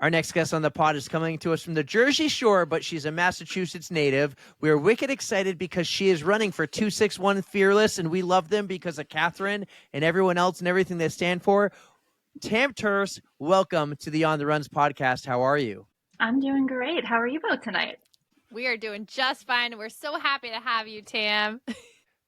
Our next guest on the pod is coming to us from the Jersey Shore, but she's a Massachusetts native. We're wicked excited because she is running for 261 Fearless, and we love them because of Catherine and everyone else and everything they stand for. Tam Turse, welcome to the On the Runs podcast. How are you? I'm doing great. How are you both tonight? We are doing just fine. We're so happy to have you, Tam.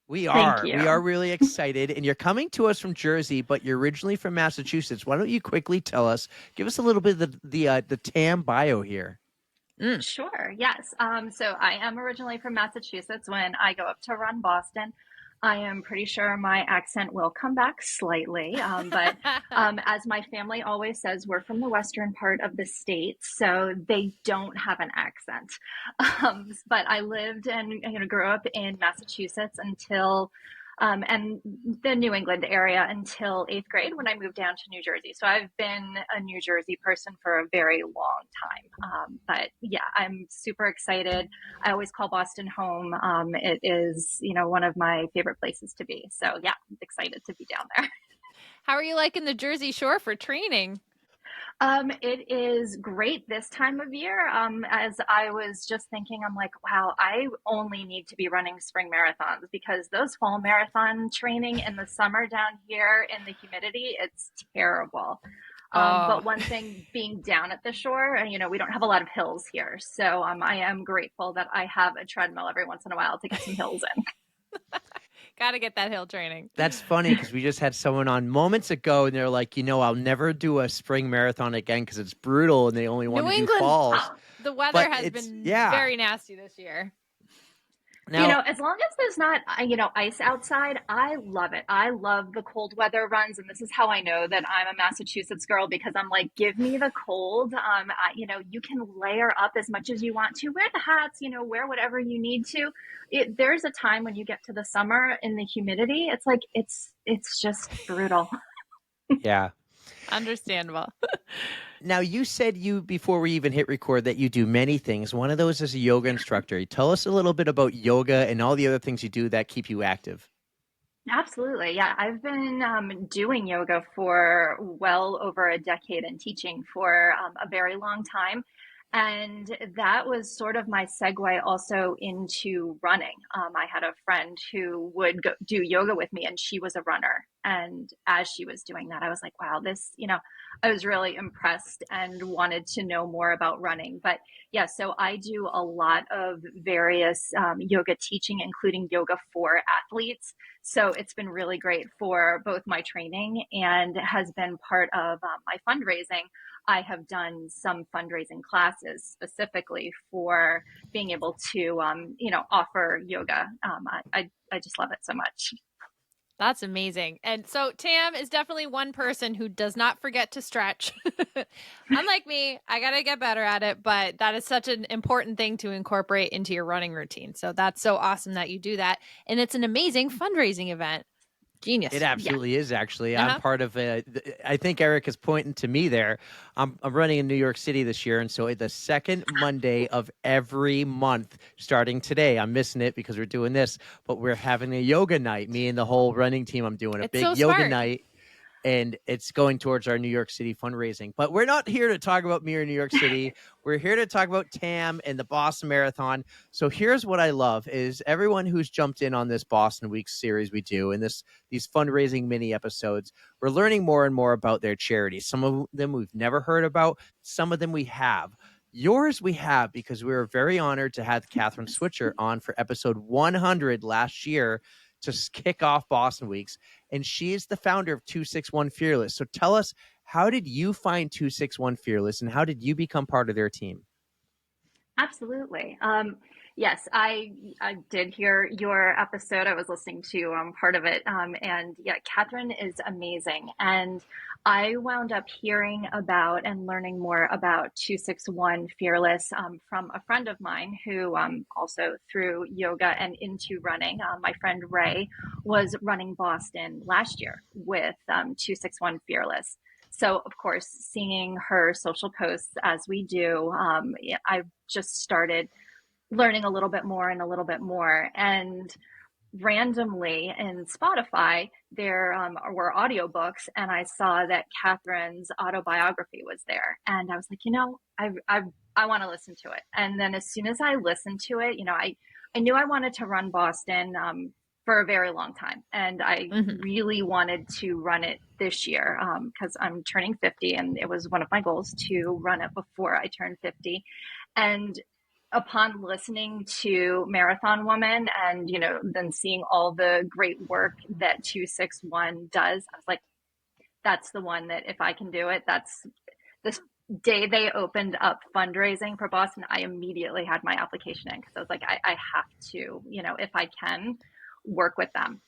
We Thank are. you. We are really excited. And you're coming to us from Jersey, but you're originally from Massachusetts. Why don't you quickly tell us, give us a little bit of the Tam bio here. Sure. Yes. So I am originally from Massachusetts. When I go up to run Boston, I am pretty sure my accent will come back slightly. But as my family always says, we're from the western part of the state, so they don't have an accent. But I lived and grew up in Massachusetts until and the New England area until 8th grade when I moved down to New Jersey. So I've been a New Jersey person for a very long time. But yeah, I'm super excited. I always call Boston home. It is, one of my favorite places to be. So yeah, I'm excited to be down there. How are you liking the Jersey Shore for training? It is great this time of year. As I was just thinking, I'm like, wow, I only need to be running spring marathons because those fall marathon training in the summer down here in the humidity, it's terrible. But one thing being down at the shore, we don't have a lot of hills here. So I am grateful that I have a treadmill every once in a while to get some hills in. Got to get that hill training. That's funny because we just had someone on moments ago and they're like, I'll never do a spring marathon again because it's brutal and they only want New to England, do falls. The weather has been very nasty this year. Now, as long as there's not, ice outside, I love it. I love the cold weather runs. And this is how I know that I'm a Massachusetts girl because I'm like, give me the cold. You can layer up as much as you want to, wear the hats, wear whatever you need to. There's a time when you get to the summer in the humidity. It's like, it's just brutal. Yeah. Understandable. Now, you said before we even hit record, that you do many things. One of those is a yoga instructor. Tell us a little bit about yoga and all the other things you do that keep you active. Absolutely. Yeah. I've been doing yoga for well over a decade and teaching for a very long time. And that was sort of my segue also into running. I had a friend who would do yoga with me, and she was a runner. And as she was doing that, I was like, wow, I was really impressed and wanted to know more about running. But yeah, so I do a lot of various yoga teaching, including yoga for athletes. So it's been really great for both my training and has been part of my fundraising. I have done some fundraising classes specifically for being able to, offer yoga. I just love it so much. That's amazing. And so Tam is definitely one person who does not forget to stretch. Unlike me, I got to get better at it, but that is such an important thing to incorporate into your running routine. So that's so awesome that you do that. And it's an amazing fundraising event. Genius. It absolutely is, actually. I'm part of I think Eric is pointing to me there. I'm running in New York City this year, and so the second Monday of every month, starting today, I'm missing it because we're doing this, but we're having a yoga night. Me and the whole running team, I'm doing a big yoga night. And it's going towards our New York City fundraising. But we're not here to talk about me or New York City. We're here to talk about Tam and the Boston Marathon. So here's what I love is everyone who's jumped in on this Boston Week series we do and these fundraising mini episodes, we're learning more and more about their charities. Some of them we've never heard about. Some of them we have. Yours we have because we were very honored to have Catherine Switcher on for episode 100 last year to kick off Boston Weeks. And she is the founder of 261 Fearless. So tell us, how did you find 261 Fearless and how did you become part of their team? Absolutely. Yes, I did hear your episode. I was listening to part of it. And yeah, Catherine is amazing. And I wound up hearing about and learning more about 261 Fearless from a friend of mine who also through yoga and into running. My friend Ray was running Boston last year with 261 Fearless. So, of course, seeing her social posts as we do, I've just started learning a little bit more and a little bit more. And randomly in Spotify, there were audiobooks, and I saw that Catherine's autobiography was there. And I was like, I want to listen to it. And then as soon as I listened to it, I knew I wanted to run Boston for a very long time. And I really wanted to run it this year because I'm turning 50, and it was one of my goals to run it before I turned 50. And upon listening to Marathon Woman and, then seeing all the great work that 261 does, I was like, that's the one that if I can do it, that's this day they opened up fundraising for Boston, I immediately had my application in because I was like, I have to, if I can work with them.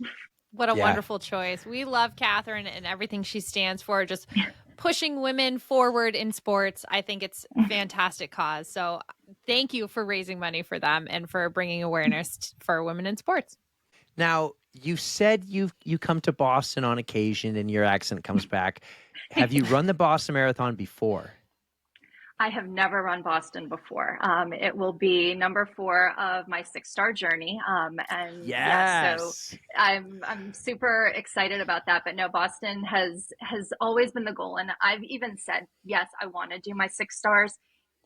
What a wonderful choice. We love Catherine and everything she stands for, just pushing women forward in sports. I think it's a fantastic cause. So thank you for raising money for them and for bringing awareness for women in sports. Now, you said you come to Boston on occasion and your accent comes back. Have you run the Boston Marathon before? I have never run Boston before. It will be number 4 of my 6-star journey. And so I'm super excited about that. But no, Boston has always been the goal. And I've even said, yes, I want to do my 6 stars.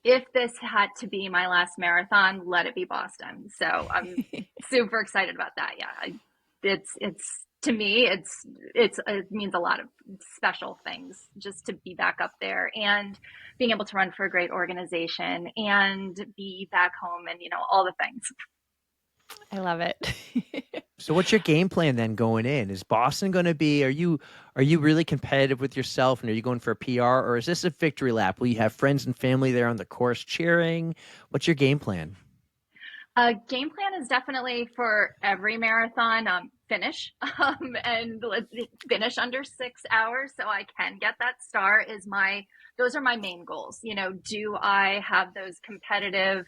If this had to be my last marathon, let it be Boston. So I'm super excited about that. Yeah, it's to me, it means a lot of special things just to be back up there and being able to run for a great organization and be back home and, all the things. I love it. So what's your game plan then going in? Is Boston going to be, are you really competitive with yourself, and are you going for a PR, or is this a victory lap? Will you have friends and family there on the course cheering? What's your game plan? Game plan is definitely for every marathon, finish and let's finish under 6 hours so I can get that star those are my main goals. Do I have those competitive,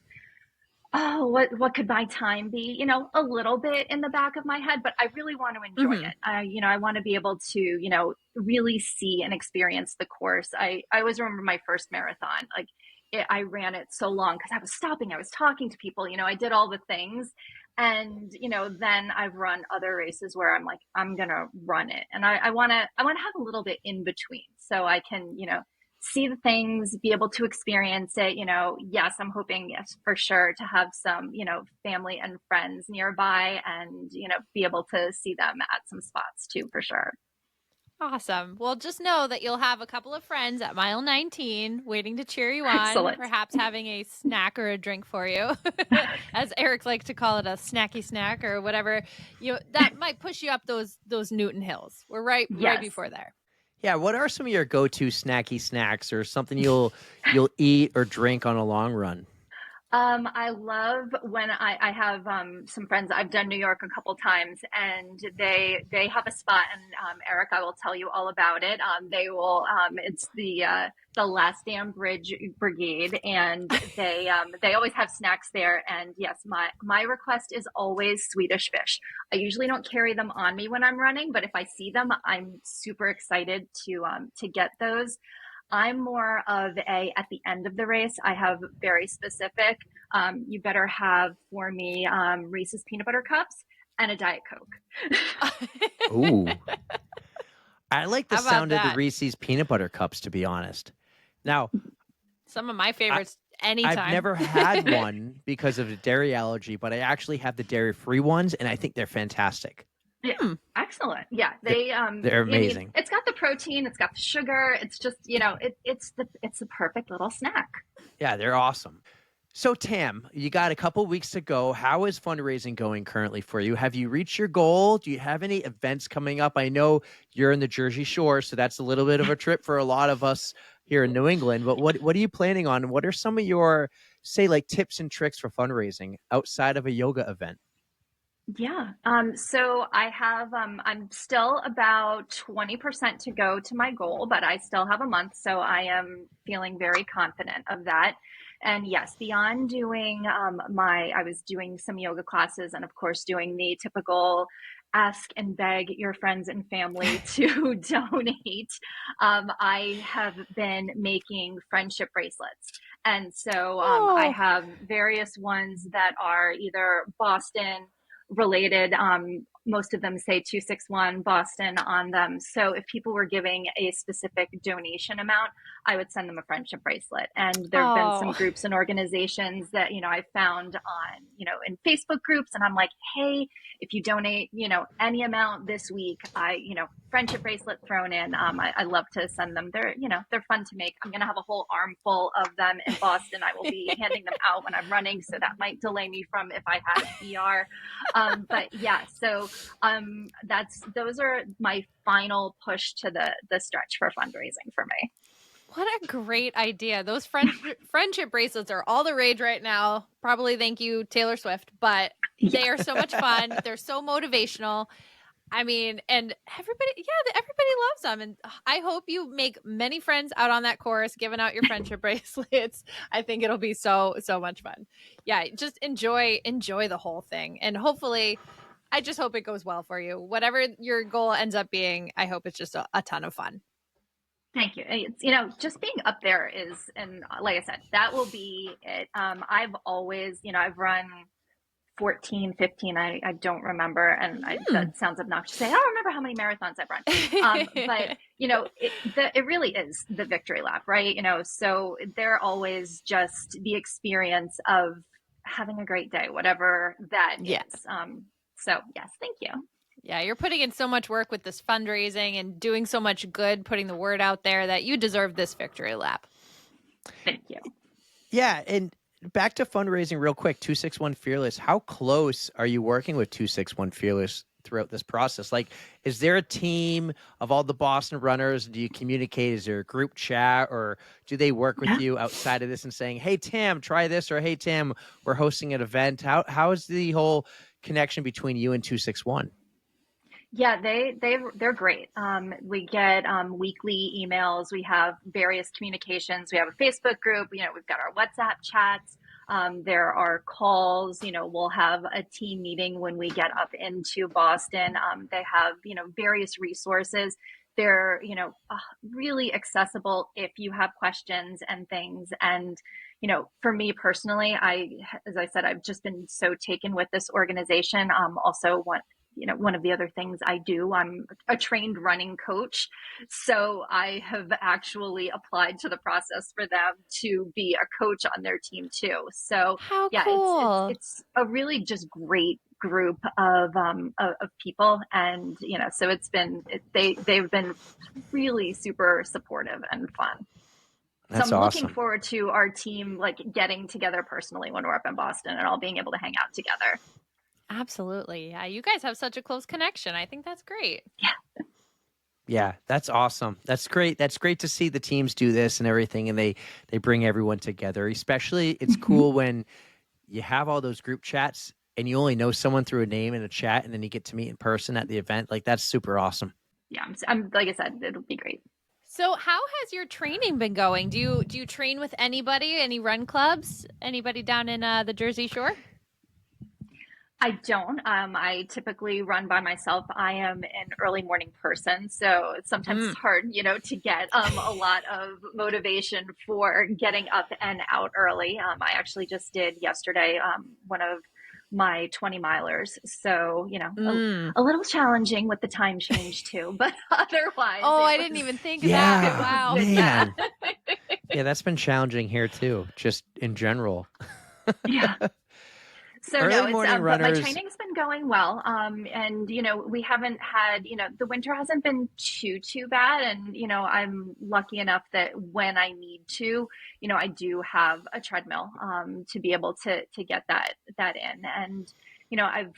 what could my time be? A little bit in the back of my head, but I really want to enjoy it. I want to be able to, really see and experience the course. I always remember my first marathon, I ran it so long because I was stopping, I was talking to people, I did all the things. And, then I've run other races where I'm like, I'm going to run it. And I want to have a little bit in between so I can, see the things, be able to experience it. Yes, I'm hoping, yes, for sure to have some, family and friends nearby and, be able to see them at some spots too, for sure. Awesome. Well, just know that you'll have a couple of friends at mile 19 waiting to cheer you on, Excellent. Perhaps having a snack or a drink for you. As Eric likes to call it, a snacky snack or whatever. That might push you up those Newton Hills. We're right before there. Yeah, what are some of your go-to snacky snacks or something you'll eat or drink on a long run? I love when I have some friends. I've done New York a couple times, and they have a spot. And Eric, I will tell you all about it. They will. It's the Last Dam Bridge Brigade, and they always have snacks there. And yes, my request is always Swedish fish. I usually don't carry them on me when I'm running, but if I see them, I'm super excited to get those. I'm more of at the end of the race, I have very specific, you better have for me Reese's peanut butter cups and a Diet Coke. Ooh. I like the sound of the that? Reese's peanut butter cups, to be honest. Now, some of my favorites anytime. I've never had one because of a dairy allergy, but I actually have the dairy-free ones, and I think they're fantastic. Yeah, excellent. Yeah, they're amazing. It's got the protein, it's got the sugar. It's just it's the perfect little snack. Yeah, they're awesome. So Tam, you got a couple weeks to go. How is fundraising going currently for you? Have you reached your goal? Do you have any events coming up? I know you're in the Jersey Shore, so that's a little bit of a trip for a lot of us here in New England. But what are you planning on? What are some of your, say, like tips and tricks for fundraising outside of a yoga event? Yeah. So I have, I'm still about 20% to go to my goal, but I still have a month. So I am feeling very confident of that. And yes, beyond doing, I was doing some yoga classes and of course doing the typical ask and beg your friends and family to donate. I have been making friendship bracelets. And so I have various ones that are either Boston, related. Most of them say 261 Boston on them. So if people were giving a specific donation amount, I would send them a friendship bracelet. And there have been some groups and organizations that, I found on, in Facebook groups. And I'm like, hey, if you donate, any amount this week, friendship bracelet thrown in. I love to send them. They're fun to make. I'm going to have a whole armful of them in Boston. I will be handing them out when I'm running. So that might delay me from if I had a PR. But yeah, so those are my final push to the stretch for fundraising for me. What a great idea. Those friendship bracelets are all the rage right now. Probably thank you, Taylor Swift, but they are so much fun. They're so motivational. I mean, and everybody loves them. And I hope you make many friends out on that course, giving out your friendship bracelets. I think it'll be so much fun. Yeah, just enjoy the whole thing. And hopefully, I just hope it goes well for you. Whatever your goal ends up being, I hope it's just a ton of fun. Thank you. It's, just being up there is, and like I said, that will be it. I've always, I've run 14, 15, I don't remember. And that sounds obnoxious to say, I don't remember how many marathons I've run. But, it really is the victory lap, right? So they're always just the experience of having a great day, whatever that is. So yes, thank you. Yeah, you're putting in so much work with this fundraising and doing so much good, putting the word out there that you deserve this victory lap. Thank you. Yeah, and back to fundraising real quick, 261 Fearless. How close are you working with 261 Fearless throughout this process? Like, is there a team of all the Boston runners? Do you communicate? Is there a group chat, or do they work with you outside of this and saying, hey, Tam, try this, or hey, Tam, we're hosting an event? How is the whole connection between you and 261? Yeah, they're great. We get weekly emails. We have various communications. We have a Facebook group. We've got our WhatsApp chats. There are calls. We'll have a team meeting when we get up into Boston. They have various resources. They're really accessible if you have questions and things. And for me personally, as I said, I've just been so taken with this organization. Also, one of the other things I do, I'm a trained running coach. So I have actually applied to the process for them to be a coach on their team too. So how yeah, cool. it's a really just great group of people. And, so they've been really super supportive and fun. That's so I'm awesome. looking forward to our team, like getting together personally when we're up in Boston and all being able to hang out together. Absolutely. Yeah, you guys have such a close connection. I think that's great. Yeah, that's awesome. That's great. That's great to see the teams do this and everything, and they bring everyone together. Especially, it's cool when you have all those group chats and you only know someone through a name in a chat, and then you get to meet in person at the event. Like, that's super awesome. Yeah, I'm like I said, it'll be great. So how has your training been going? Do you train with anybody, any run clubs, anybody down in the Jersey Shore? I don't. I typically run by myself. I am an early morning person, so sometimes it's hard, to get a lot of motivation for getting up and out early. I actually just did yesterday one of my 20 milers, so a little challenging with the time change too, but otherwise. I didn't even think of that. Wow, man. Yeah, that's been challenging here too, just in general. Yeah. So early morning runners. But my training's been going well. And we haven't had, the winter hasn't been too bad. And, I'm lucky enough that when I need to, I do have a treadmill, to be able to get that in. And, I've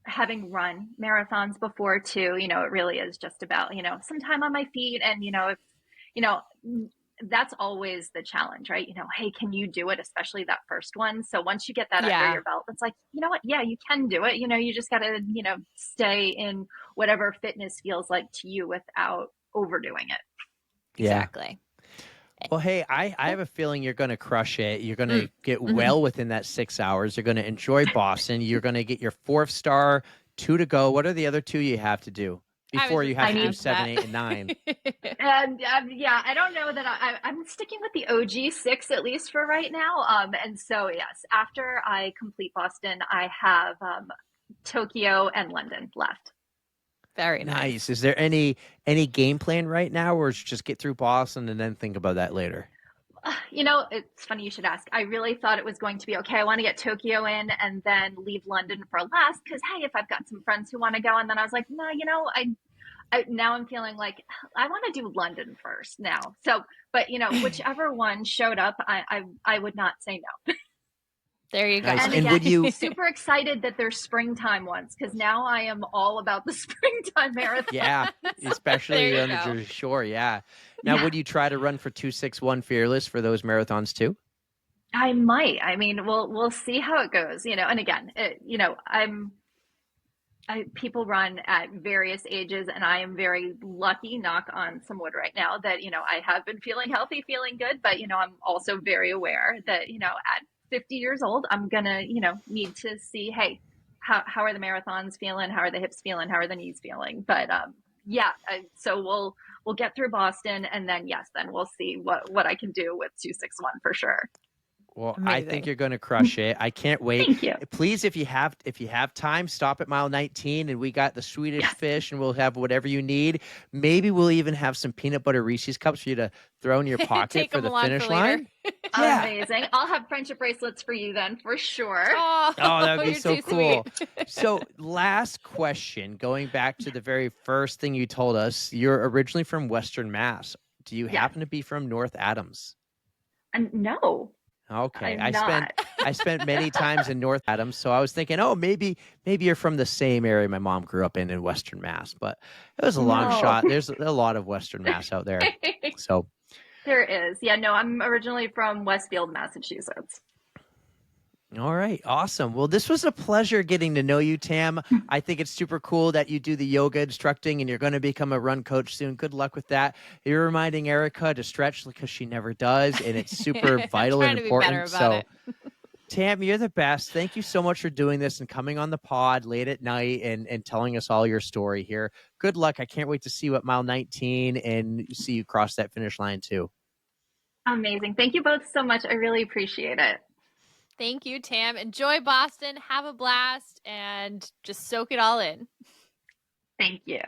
having run marathons before too, it really is just about, some time on my feet. And, if, that's always the challenge, right? Hey, can you do it? Especially that first one. So once you get that under your belt, it's like, you know what? Yeah, you can do it. You just got to, stay in whatever fitness feels like to you without overdoing it. Yeah. Exactly. Well, hey, I have a feeling you're going to crush it. You're going to get well within that 6 hours. You're going to enjoy Boston. You're going to get your 4th star, 2 to go. What are the other 2 you have to do before you have to do 7, 8, and 9? And yeah, I don't know that I'm sticking with the OG 6 at least for right now. And so yes, after I complete Boston, I have Tokyo, and London left. Very nice. Is there any game plan right now, or is it just get through Boston and then think about that later? It's funny you should ask. I really thought it was going to be okay. I want to get Tokyo in and then leave London for last because, hey, if I've got some friends who want to go, and then I was like, no, now I'm feeling like I want to do London first now. So, but whichever one showed up, I would not say no. There you go. Nice. And And again, would you super excited that there's springtime ones because now I am all about the springtime marathon. Yeah, especially on the Jersey Shore. Yeah. Now, would you try to run for 261 Fearless for those marathons too? I might. I mean, we'll see how it goes. And again, people run at various ages, and I am very lucky, knock on some wood right now, that I have been feeling healthy, feeling good. But I'm also very aware that at 50 years old, I'm gonna need to see, hey, how are the marathons feeling? How are the hips feeling? How are the knees feeling? But so we'll get through Boston, and then then we'll see what I can do with 261 for sure. Well, Amazing. I think you're going to crush it. I can't wait. Thank you. Please, if you have time, stop at mile 19, and we got the Swedish fish, and we'll have whatever you need. Maybe we'll even have some peanut butter Reese's cups for you to throw in your pocket for the finish line. Yeah. Amazing. I'll have friendship bracelets for you then, for sure. Oh, that would be so cool. Sweet. So, last question, going back to the very first thing you told us, you're originally from Western Mass. Do you happen to be from North Adams? No. Okay. I'm I spent many times in North Adams, so I was thinking, oh, maybe you're from the same area my mom grew up in Western Mass, but it was a long shot. There's a lot of Western Mass out there. So there is. Yeah, no, I'm originally from Westfield, Massachusetts. all right. Awesome. Well, this was a pleasure getting to know you, Tam. I think it's super cool that you do the yoga instructing and you're going to become a run coach soon. Good luck with that. You're reminding Erica to stretch because she never does, and it's super vital and important. So, Tam, you're the best. Thank you so much for doing this and coming on the pod late at night and telling us all your story here. Good luck. I can't wait to see you at mile 19 and see you cross that finish line too. Amazing. Thank you both so much. I really appreciate it. Thank you, Tam. Enjoy Boston. Have a blast and just soak it all in. Thank you.